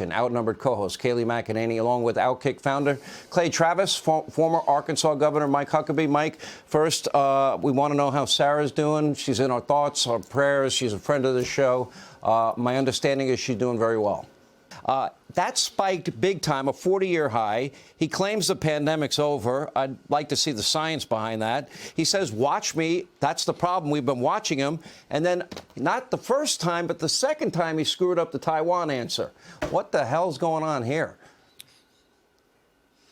An outnumbered co-host Kayleigh McEnany, along with Outkick founder Clay Travis, former Arkansas Governor Mike Huckabee. Mike, first, we want to know how Sarah's doing. She's in our thoughts, our prayers. She's a friend of the show. My understanding is she's doing very well. That spiked big time, a 40-year high. He claims the pandemic's over. I'd like to see the science behind that. He says, watch me. That's the problem. We've been watching him. And then not the first time, but the second time he screwed up the Taiwan answer. What the hell's going on here?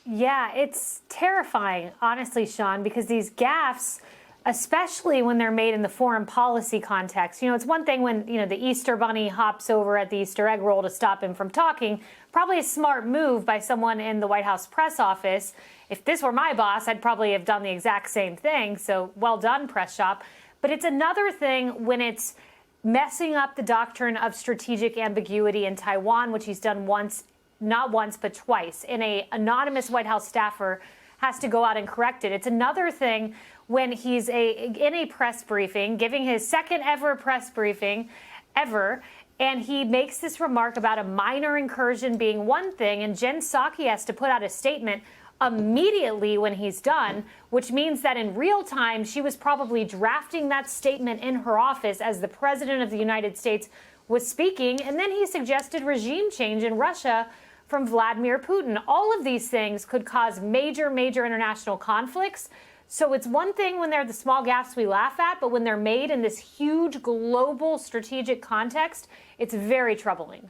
Yeah, it's terrifying, honestly, Sean, because these gaffes, especially when they're made in the foreign policy context. You know, it's one thing when, the Easter Bunny hops over at the Easter egg roll to stop him from talking. Probably a smart move by someone in the White House press office. If this were my boss, I'd probably have done the exact same thing. So well done, press shop. But it's another thing when it's messing up the doctrine of strategic ambiguity in Taiwan, which he's done once, not once, but twice. And an anonymous White House staffer has to go out and correct it. It's another thing when he's in a press briefing, giving his second ever press briefing ever, and he makes this remark about a minor incursion being one thing, and Jen Psaki has to put out a statement immediately when he's done, which means that in real time, she was probably drafting that statement in her office as the president of the United States was speaking, and then he suggested regime change in Russia from Vladimir Putin. All of these things could cause major, major international conflicts. So it's one thing when they're the small gaffes we laugh at, but when they're made in this huge global strategic context, it's very troubling.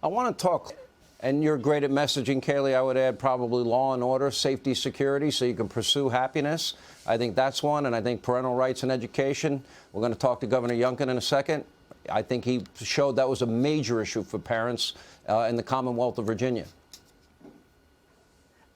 I want to talk, and you're great at messaging, Kayleigh. I would add probably law and order, safety, security, so you can pursue happiness. I think that's one, and I think parental rights and education. We're going to talk to Governor Youngkin in a second. I think he showed that was a major issue for parents in the Commonwealth of Virginia.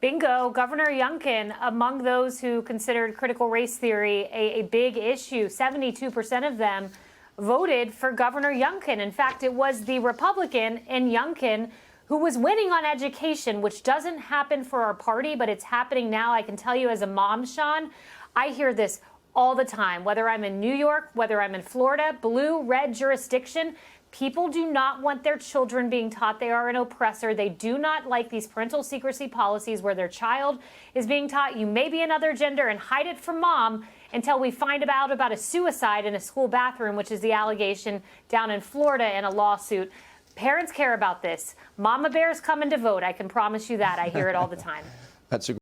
Bingo. Governor Youngkin, among those who considered critical race theory a big issue, 72% of them voted for Governor Youngkin. In fact, it was the Republican in Youngkin who was winning on education, which doesn't happen for our party, but it's happening now. I can tell you as a mom, Sean, I hear this all the time, whether I'm in New York, whether I'm in Florida, blue, red jurisdiction. People do not want their children being taught they are an oppressor. They do not like these parental secrecy policies where their child is being taught you may be another gender and hide it from mom until we find out about a suicide in a school bathroom, which is the allegation down in Florida in a lawsuit. Parents care about this. Mama bear's coming to vote. I can promise you that. I hear it all the time. That's a